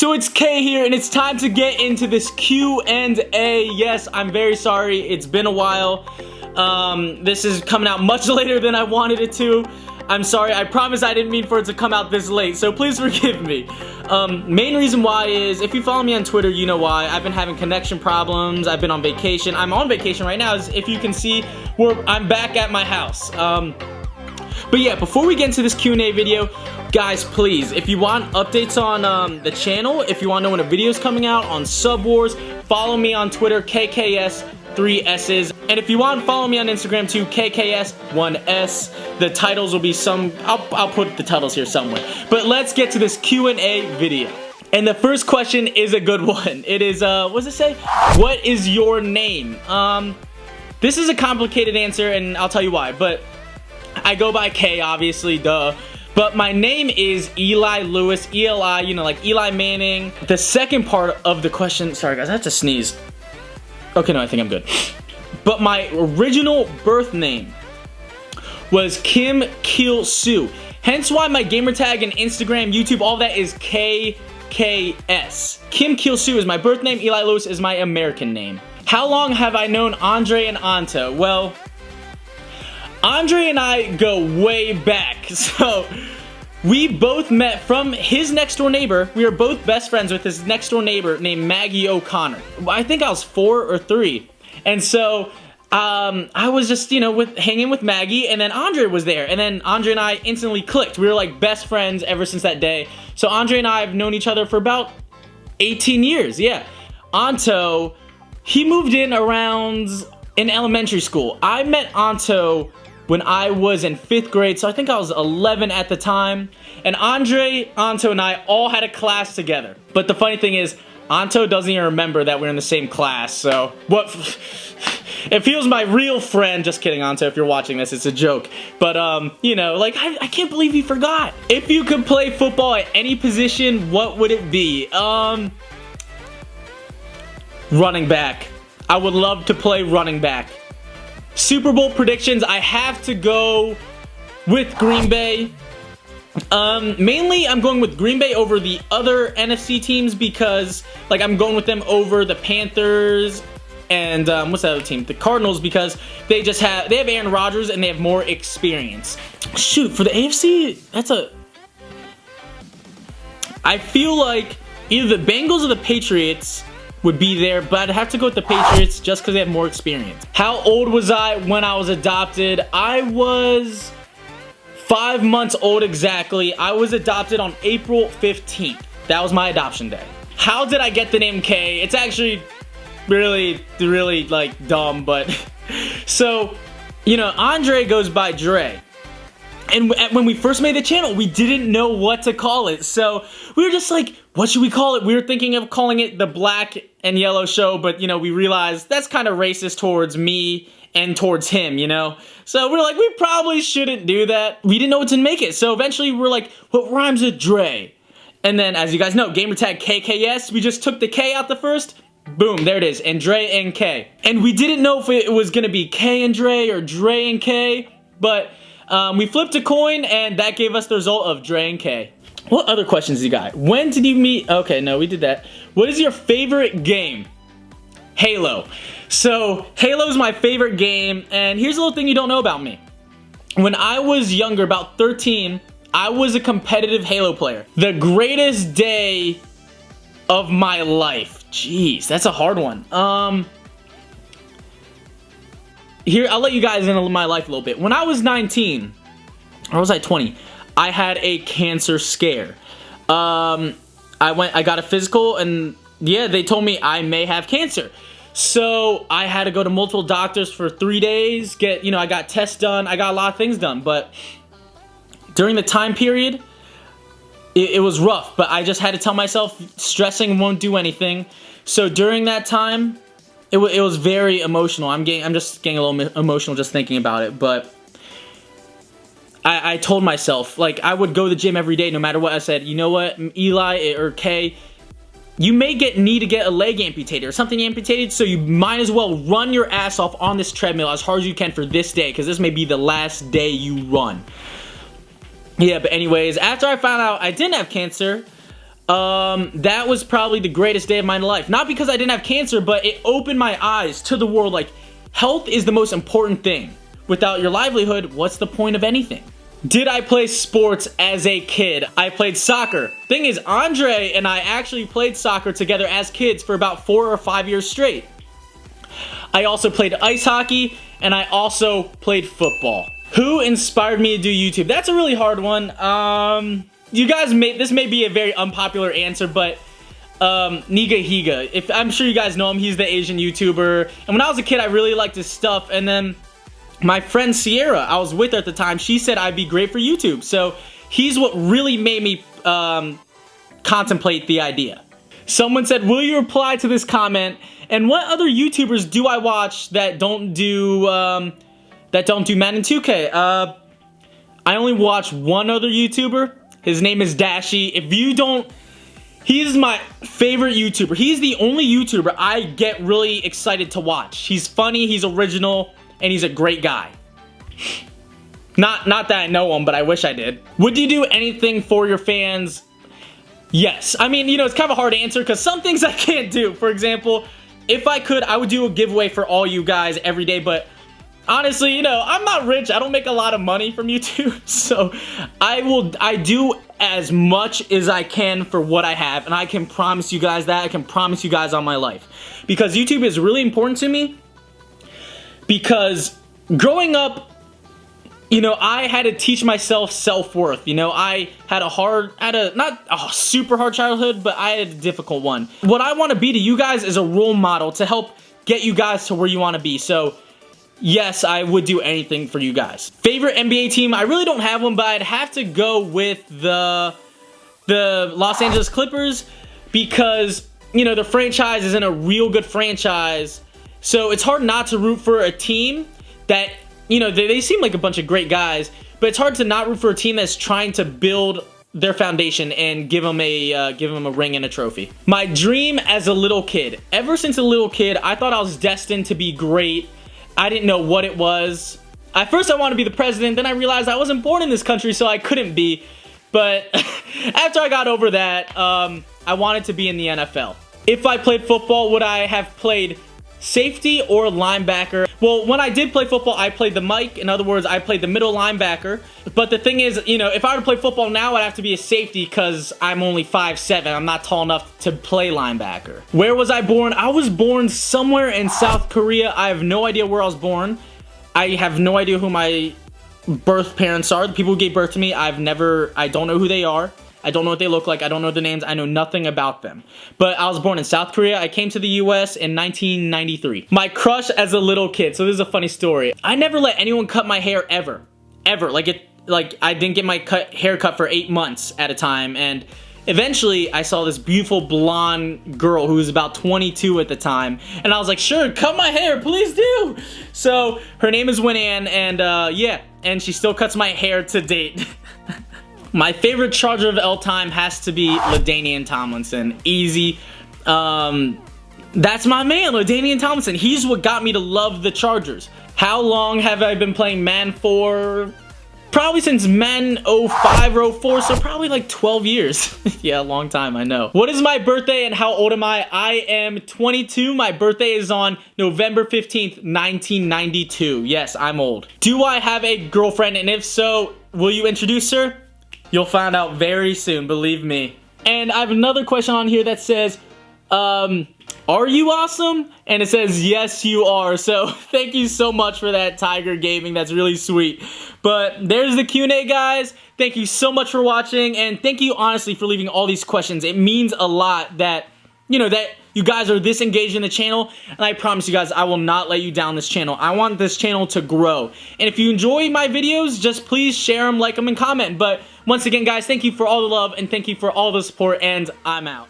So it's Kay here, and it's time to get into this Q&A. Yes, I'm very sorry, it's been a while. This is coming out much later than I wanted it to. I'm sorry, I promise I didn't mean for it to come out this late, so please forgive me. Main reason why is, if you follow me on Twitter, you know why. I've been having connection problems, I've been on vacation. I'm on vacation right now, as if you can see, I'm back at my house. But yeah, before we get into this Q&A video, guys, please, if you want updates on the channel, if you want to know when a video is coming out on Sub Wars, follow me on Twitter, KayKayEs, 3 S's. And if you want, follow me on Instagram too, KayKayEs, 1 S. The titles will be I'll put the titles here somewhere. But let's get to this Q&A video. And the first question is a good one. It is, what does it say? What is your name? This is a complicated answer, and I'll tell you why. But I go by Kay, obviously, duh. But my name is Eli Lewis, E-L-I, you know, like Eli Manning. The second part of the question, sorry guys, I have to sneeze. Okay, no, I think I'm good. But my original birth name was Kim Kil Soo. Hence why my gamertag and Instagram, YouTube, all that is KayKayEs. Kim Kil Soo is my birth name, Eli Lewis is my American name. How long have I known Andre and Anto? Well, Andre and I go way back, so we both met from his next door neighbor. We were both best friends with his next door neighbor named Maggie O'Connor. I think I was 4 or 3, and so I was just, you know, hanging with Maggie, and then Andre was there, and then Andre and I instantly clicked. We were like best friends ever since that day. So Andre and I have known each other for about 18 years, yeah. Anto, he moved in in elementary school. I met Anto when I was in 5th grade, so I think I was 11 at the time. And Andre, Anto, and I all had a class together. But the funny thing is, Anto doesn't even remember that we're in the same class, so if he was my real friend, just kidding, Anto, if you're watching this, it's a joke. But, you know, like, I can't believe he forgot. If you could play football at any position, what would it be? Running back. I would love to play running back. Super Bowl predictions, I have to go with Green Bay. Mainly, I'm going with Green Bay over the other NFC teams because, like, I'm going with them over the Panthers and, what's the other team? The Cardinals, because they have Aaron Rodgers and they have more experience. Shoot, for the AFC, I feel like either the Bengals or the Patriots would be there, but I'd have to go with the Patriots just because they have more experience. How old was I when I was adopted? I was 5 months old exactly. I was adopted on April 15th. That was my adoption day. How did I get the name Kay? It's actually really, like, dumb, but so, you know, Andre goes by Dre. And when we first made the channel, we didn't know what to call it. So we were just like, what should we call it? We were thinking of calling it the Black and Yellow Show, but, you know, we realized that's kind of racist towards me and towards him, you know? So we're like, we probably shouldn't do that. We didn't know what to make it. So eventually we're like, what rhymes with Dre? And then, as you guys know, gamertag KayKayEs, we just took the K out the first. Boom, there it is. And Dre and K. And we didn't know if it was going to be K and Dre or Dre and K, but we flipped a coin, and that gave us the result of Dre and Kay. What other questions you got? When did you meet? Okay, no, we did that. What is your favorite game? Halo. So, Halo's my favorite game, and here's a little thing you don't know about me. When I was younger, about 13, I was a competitive Halo player. The greatest day of my life. Jeez, that's a hard one. Here, I'll let you guys into my life a little bit. When I was 19, or was I 20? I had a cancer scare. I got a physical, and yeah, they told me I may have cancer. So I had to go to multiple doctors for 3 days. I got tests done. I got a lot of things done. But during the time period, it was rough. But I just had to tell myself, stressing won't do anything. So during that time, it was very emotional. I'm just getting a little emotional just thinking about it. But I told myself, like, I would go to the gym every day no matter what. I said, you know what, Eli or Kay, you may need to get a leg amputated or something amputated, so you might as well run your ass off on this treadmill as hard as you can for this day, because this may be the last day you run. Yeah, but anyways, after I found out I didn't have cancer, That was probably the greatest day of my life. Not because I didn't have cancer, but it opened my eyes to the world. Like, health is the most important thing. Without your livelihood, what's the point of anything? Did I play sports as a kid? I played soccer. Thing is, Andre and I actually played soccer together as kids for about 4 or 5 years straight. I also played ice hockey, and I also played football. Who inspired me to do YouTube? That's a really hard one. You guys this may be a very unpopular answer, but Niga Higa. I'm sure you guys know him. He's the Asian YouTuber. And when I was a kid, I really liked his stuff. And then my friend Sierra, I was with her at the time, she said I'd be great for YouTube. So he's what really made me contemplate the idea. Someone said, will you reply to this comment? And what other YouTubers do I watch that don't do Madden 2K? I only watch one other YouTuber. His name is Dashy. If you don't, he's my favorite YouTuber. He's the only YouTuber I get really excited to watch. He's funny, he's original, and he's a great guy. Not that I know him, but I wish I did. Would you do anything for your fans? Yes. I mean, you know, it's kind of a hard answer because some things I can't do. For example, if I could, I would do a giveaway for all you guys every day, but honestly, you know, I'm not rich. I don't make a lot of money from YouTube, so I do as much as I can for what I have, and I can promise you guys that. I can promise you guys on my life. Because YouTube is really important to me, because growing up, you know, I had to teach myself self-worth. You know, I had not a super hard childhood, but I had a difficult one. What I want to be to you guys is a role model to help get you guys to where you want to be. So yes, I would do anything for you guys. Favorite NBA team? I really don't have one, but I'd have to go with the Los Angeles Clippers because, you know, the franchise isn't a real good franchise. So it's hard not to root for a team that, you know, they seem like a bunch of great guys, but it's hard to not root for a team that's trying to build their foundation and give them a ring and a trophy. My dream as a little kid. Ever since a little kid, I thought I was destined to be great. I didn't know what it was. At first I wanted to be the president, then I realized I wasn't born in this country, so I couldn't be. But after I got over that, I wanted to be in the NFL. If I played football, would I have played safety or linebacker? Well, when I did play football, I played the mic. In other words, I played the middle linebacker. But the thing is, you know, if I were to play football now, I'd have to be a safety because I'm only 5'7". I'm not tall enough to play linebacker. Where was I born? I was born somewhere in South Korea. I have no idea where I was born. I have no idea who my birth parents are. The people who gave birth to me, I don't know who they are. I don't know what they look like. I don't know their names. I know nothing about them. But I was born in South Korea. I came to the US in 1993. My crush as a little kid. So this is a funny story. I never let anyone cut my hair ever. Ever. Like I didn't get my hair cut for 8 months at a time. And eventually I saw this beautiful blonde girl who was about 22 at the time. And I was like, sure, cut my hair, please do. So her name is Zynair, and yeah. And she still cuts my hair to date. My favorite Charger of all time has to be LaDainian Tomlinson. Easy. That's my man, LaDainian Tomlinson. He's what got me to love the Chargers. How long have I been playing Madden for? Probably since Madden 05 or 04, so probably like 12 years. Yeah, a long time, I know. What is my birthday and how old am I? I am 22. My birthday is on November 15th, 1992. Yes, I'm old. Do I have a girlfriend? And if so, will you introduce her? You'll find out very soon, believe me. And I have another question on here that says, are you awesome? And it says, yes, you are. So thank you so much for that, Tiger Gaming. That's really sweet. But there's the Q&A, guys. Thank you so much for watching. And thank you, honestly, for leaving all these questions. It means a lot that, you know, that you guys are this engaged in the channel. And I promise you guys, I will not let you down this channel. I want this channel to grow. And if you enjoy my videos, just please share them, like them, and comment. But once again, guys, thank you for all the love and thank you for all the support, and I'm out.